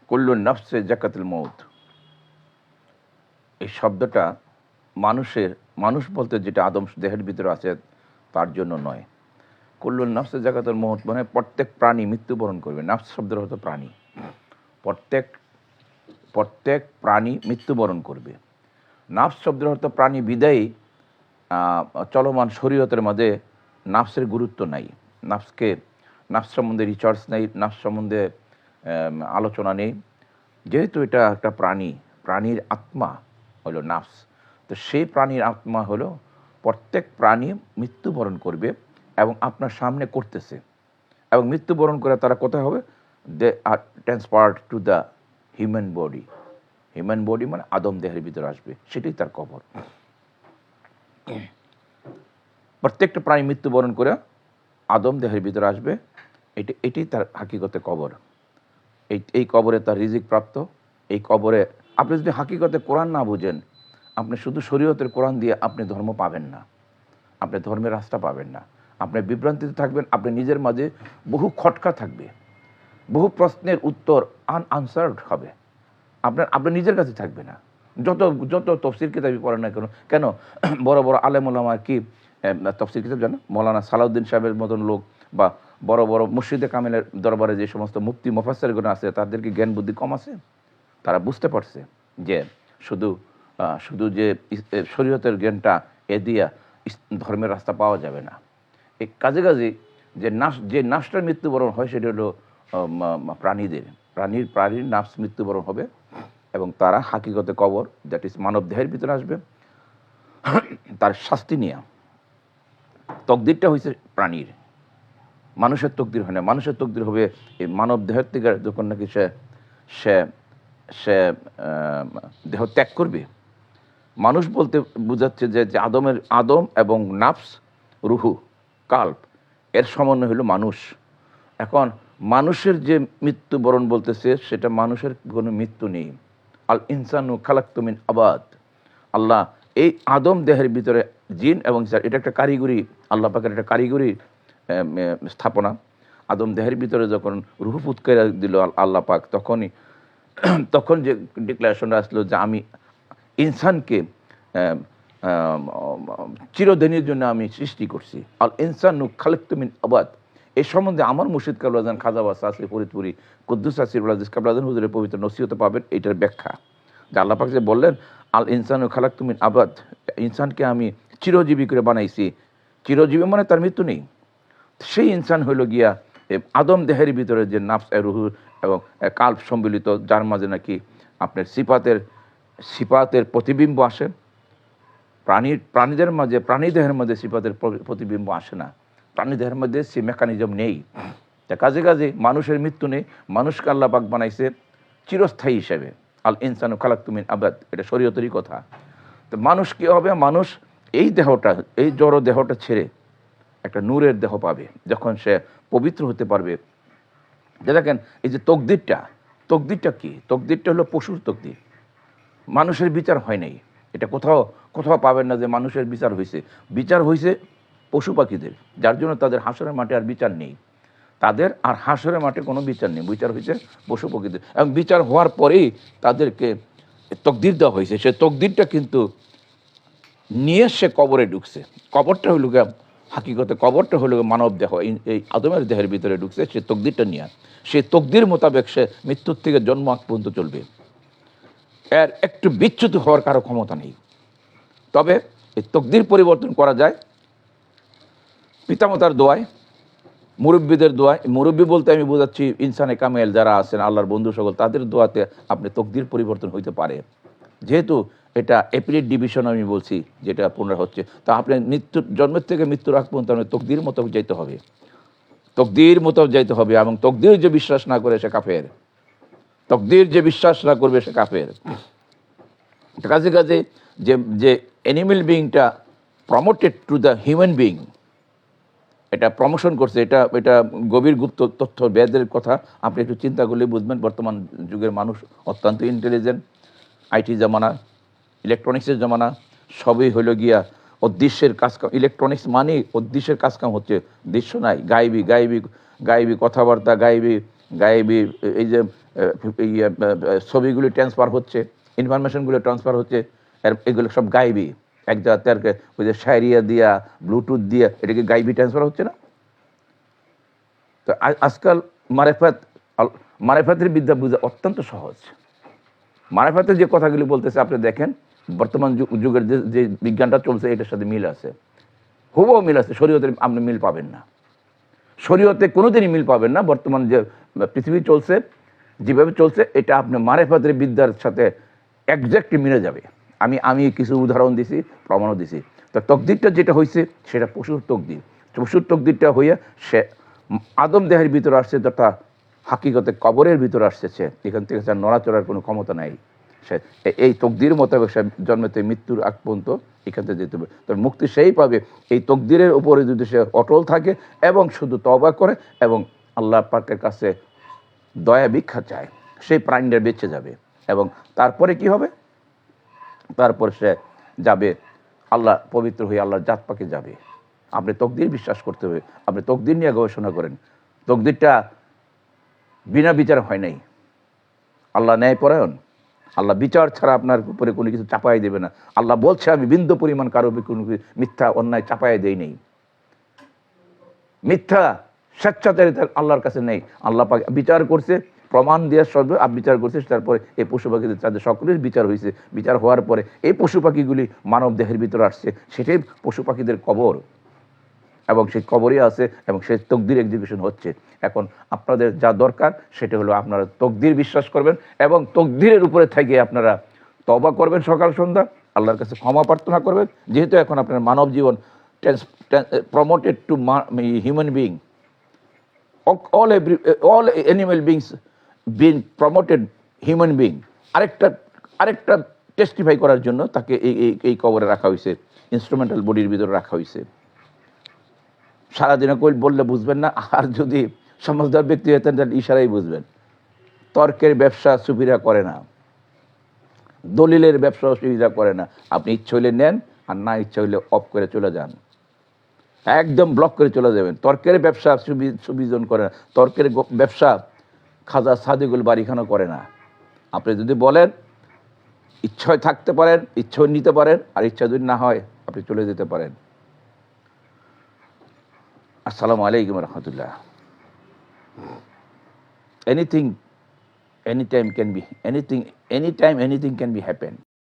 কুল্লু নাফসে জাকাতুল মৌত, এই শব্দটা মানুষ বলতে যেটা আদম দেহের ভিতরে আছে তার জন্য নয়। কুল্লু নাফসে জাকাতুল মৌত মানে প্রত্যেক প্রাণী মৃত্যুবরণ করবে। নাফস শব্দের হতো প্রাণী, প্রত্যেক প্রাণী মৃত্যুবরণ করবে। নাফস শব্দের অর্থ প্রাণী বিদায়ী চলমান শরীয়তের মধ্যে নাফসের গুরুত্ব নাই। নাফস সম্বন্ধে রিসার্চ নেই, নাফস সম্বন্ধে আলোচনা নেই। যেহেতু এটা একটা প্রাণীর আত্মা হলো নাফস, তো সেই প্রাণীর আত্মা হলো প্রত্যেক প্রাণী মৃত্যুবরণ করবে এবং আপনার সামনে করতেছে, এবং মৃত্যুবরণ করে তারা কোথায় হবে? They are transferred to the human body মানে আদম দেহের ভিতরে আসবে, সেটাই তার কবর। প্রত্যেকটা প্রাণী মৃত্যুবরণ করে আদম দেহের ভিতরে আসবে, এটাই তার হাকিকতে কবর। এই কবরে তার রিজিক প্রাপ্ত। এই কবরে আপনি যদি হাকিকতে কোরআন না বুঝেন, আপনি শুধু শরীয়তের কোরআন দিয়ে আপনি ধর্ম পাবেন না, আপনি ধর্মের রাস্তা পাবেন না, আপনি বিভ্রান্তিতে থাকবেন। আপনি নিজের মাঝে বহু খটকা থাকবে, বহু প্রশ্নের উত্তর আনআনসার্ড হবে, আপনার নিজের কাছে থাকবে না। যত তফসির কিতাবই পড়েন না কেন বড় বড় আলেম ওলামা কি তফসির কিতাব জানো? মৌলানা সালাউদ্দিন সাহেবের মতন লোক বা বড় বড় মুর্শিদে কামিলের দরবারে যে সমস্ত মুফতি মুফাসসিরগণ আছে, তাদের কি জ্ঞান বুদ্ধি কম আছে? তারা বুঝতে পারছে যে শুধু যে শরীয়তের জ্ঞানটা দিয়া ধর্মের রাস্তা পাওয়া যাবে না। এই কাজে যে নাফসটার মৃত্যুবরণ হয় সেটা হলো প্রাণীর নাফস মৃত্যুবরণ হবে এবং তারা হাকিকতে কবর, দ্যাট ইজ মানব দেহের ভিতরে আসবে। তার শাস্তি নিয়ে তকদিরটা হয়েছে প্রাণীর, মানুষের তকদির হয় না। মানুষের তকদির হবে এই মানব দেহের থেকে যখন নাকি সে দেহ ত্যাগ করবে। মানুষ বলতে বোঝাচ্ছে যে আদম এবং নাফস, রুহু, কাল্প, এর সমন্বয় হলো মানুষ। এখন মানুষের যে মৃত্যুবরণ বলতেছে, সেটা মানুষের কোনো মৃত্যু নেই। আল ইনসানু খালাকতু মিন আবাদ। আল্লাহ এই আদম দেহের ভিতরে জিন এবং এটা একটা কারিগরি, আল্লাহ পাকের একটা কারিগরি স্থাপনা। আদম দেহের ভিতরে যখন রুহু ফুৎকার দিল আল্লাহ পাক, তখন যে ডিক্লারেশনটা আসলো যে আমি ইনসানকে চিরদিনের জন্য আমি সৃষ্টি করছি। আল ইনসানু খালাকতু মিন আবাদ। এই সম্বন্ধে আমার মুর্শিদ কাবলাজান খাজা ওয়াস আসি ফরিদপুরি কুদ্দুস আসিরুল আজিজ কাবলাজান হুজুরের পবিত্র নসিহতে পাবেন এইটার ব্যাখ্যা। যে আল্লাহ পাক যে বললেন আল ইনসানু খালাকতু মিন আবাদ, ইনসানকে আমি চিরজীবী করে বানাইছি। চিরজীবী মানে তার মৃত্যু নেই। সেই ইনসান হইল গিয়া আদম দেহের ভিতরে যে নাফস, রুহু এবং কাল্প সম্মিলিত, যার মাঝে নাকি আপনার সিফাতের প্রতিবিম্ব আসে। প্রাণীদের মাঝে, প্রাণীদেহের মধ্যে সিফাতের প্রতিবিম্ব আসে না। প্রাণীদেহের মধ্যে সে মেকানিজম নেই। তা কাজে মানুষের মৃত্যু নেই। মানুষকে আল্লাহ পাক বানাইছে চিরস্থায়ী হিসেবে। আল ইনসানু খালাকতু মিন আবাদ, এটা শরীয়তেরই কথা। তো মানুষ কী হবে? মানুষ এই জড় দেহটা ছেড়ে একটা নূরের দেহ পাবে যখন সে পবিত্র হতে পারবে। যে দেখেন এই যে তকদিরটা কি? তকদিরটা হলো পশুর তকদির। মানুষের বিচার হয় নাই। এটা কোথাও পাবেন না যে মানুষের বিচার হয়েছে পশু পাখিদের, যার জন্য তাদের হাসরের মাঠে আর বিচার নেই। তাদের আর হাসরের মাঠে কোনো বিচার নেই, বিচার হয়েছে পশু পাখিদের। এবং বিচার হওয়ার পরেই তাদেরকে তকদির দেওয়া হয়েছে। সে তকদিরটা কিন্তু নিয়ে সে কবরে ঢুকছে। কবরটা হইল হাকিকতে কবরটা হলো মানব দেহ, এই আদমের দেহের ভিতরে ঢুকছে। সে তকদিরটা নিয়ে, সে তকদির মোতাবেক সে মৃত্যুর থেকে জন্ম আগ পর্যন্ত চলবে। এর একটু বিচ্যুত হওয়ার কারো ক্ষমতা নেই। তবে এই তকদির পরিবর্তন করা যায় পিতামাতার দোয়ায়, মুরব্বীদের দোয়ায়। মুরব্বী বলতে আমি বোঝাচ্ছি ইনসানে কামেল যারা আছেন, আল্লাহর বন্ধু সকল, তাদের দোয়াতে আপনি তকদির পরিবর্তন হইতে পারে। যেহেতু এটা অ্যাপিলেট ডিভিশন আমি বলছি, যেটা পুনরায় হচ্ছে, তা আপনি জন্মের থেকে মৃত্যুর আগ পর্যন্ত আপনি তকদির মতো যাইতে হবে, এবং তকদির যে বিশ্বাস না করে সে কাফের। তকদির যে বিশ্বাস না করবে সে কাফের। কাজে যে অ্যানিমেল বিইংটা promoted to the human being, এটা প্রমোশন করছে, এটা গভীর গুপ্ত তথ্য, বেদের কথা। আপনি একটু চিন্তা করলে বুঝবেন বর্তমান যুগের মানুষ অত্যন্ত ইন্টেলিজেন্ট। আইটি জামানা, ইলেকট্রনিক্সের জামানা, সবই হইল গিয়া অদৃশ্যের কাজকাম। ইলেকট্রনিক্স মানে অদৃশ্যের কাজকাম হচ্ছে, দৃশ্য নাই, গায়েবী কথাবার্তা, গায়েবী এই যে ছবিগুলি ট্রান্সফার হচ্ছে, ইনফরমেশনগুলো ট্রান্সফার হচ্ছে, এগুলো সব গাইবি। এক জায়গাতে ওই যে শায়রিয়া দিয়া, ব্লুটুথ দিয়া, এটাকে গাইবি ট্রান্সফার হচ্ছে না? তো আজকাল মারেফাতের বিদ্যা বোঝা অত্যন্ত সহজ। মারেফাতের যে কথাগুলি বলতেছে আপনি দেখেন, বর্তমান যুগের যে বিজ্ঞানটা চলছে এটার সাথে মিল আছে, হুবহু মিল আছে। শরীয়তের আপনি মিল পাবেন না, শরীয়তে কোনোদিনই মিল পাবেন না। বর্তমান যে পৃথিবী চলছে, যেভাবে চলছে, এটা আপনি মারেফাতের বিদ্যার সাথে একজ্যাক্টলি মিলে যাবে। আমি কিছু উদাহরণ দিছি, প্রমাণও দিছি। তো তকদিরটা যেটা হয়েছে সেটা পশুর তকদির। পশুর তকদিরটা হইয়া সে আদম দেহের ভিতরে আসছে, তথা হাকিকতে কবরের ভিতরে আসছে। এখান থেকে তার নড়াচড়ার কোনো ক্ষমতা নাই। সে এই তকদির মোতাবেক সে জন্মেতে মৃত্যুর আগ পর্যন্ত এখান থেকে যেতে হবে। তবে মুক্তি সেই পাবে এই তকদিরের উপরে যদি সে অটল থাকে এবং শুধু তওবা করে এবং আল্লাহ পাকের কাছে দয়া ভিক্ষা চায়, সেই প্রাণীটা বেঁচে যাবে। এবং তারপরে কি হবে? তারপর সে যাবে আল্লাহ পবিত্র হয়ে আল্লাহর জাত পাকে যাবে। আপনি তকদির বিশ্বাস করতে হবে, আপনি তকদির নিয়ে গবেষণা করেন। তকদিরটা বিনা বিচার হয় নাই। আল্লাহ ন্যায়পরায়ণ, আল্লাহ বিচার ছাড়া আপনার উপরে কোনো কিছু চাপাই দেবে না। আল্লাহ বলছে আমি বিন্দু পরিমাণ কারো কোনো মিথ্যা অন্যায় চাপাই দেই নেই। মিথ্যা স্বেচ্ছাচারিতা আল্লাহর কাছে নেই। আল্লাহ পাক বিচার করছে, প্রমাণ দেওয়ার সর্বে বিচার করছে। তারপরে এই পশু পাখিদের তাদের সকলের বিচার হয়েছে। বিচার হওয়ার পরে এই পশু পাখিগুলি মানব দেহের ভিতরে আসছে, সেটাই পশু পাখিদের কবর, এবং সেই কবরই আছে এবং সেই তকদির এক্সিকিউশন হচ্ছে। এখন আপনাদের যা দরকার সেটা হলো আপনারা তকদির বিশ্বাস করবেন এবং তকদিরের উপরে থেকে আপনারা তওবা করবেন সকাল সন্ধ্যা, আল্লাহর কাছে ক্ষমা প্রার্থনা করবেন। যেহেতু এখন আপনার মানব জীবন promoted to human being, all animal beings being promoted human being, আরেকটা টেস্টিফাই করার জন্য তাকে এই কবরে রাখা হয়েছে, ইনস্ট্রুমেন্টাল বডির ভিতরে রাখা হয়েছে। সারাদিনে কই বললে বুঝবেন না, আর যদি সমঝদার ব্যক্তি হতেন তাহলে ইশারাই বুঝবেন। তর্কের ব্যবসা সুফিরা করে না, দলিলের ব্যবসা সুবিধা করে না। আপনি ইচ্ছা হইলে নেন, আর না ইচ্ছা হইলে অফ করে চলে যান, একদম ব্লক করে চলে যাবেন। তর্কের ব্যবসা সুবিজন করে না, তর্কের ব্যবসা খাজা সাদিকুল বাড়িখানো করে না। আপনি যদি বলেন ইচ্ছায় থাকতে পারেন, ইচ্ছায় নিতে পারেন, আর ইচ্ছা যদি না হয় আপনি চলে যেতে পারেন। আসসালামু আলাইকুম রহমতুল্লাহ। anything anytime can be anything, anytime anything can be happen.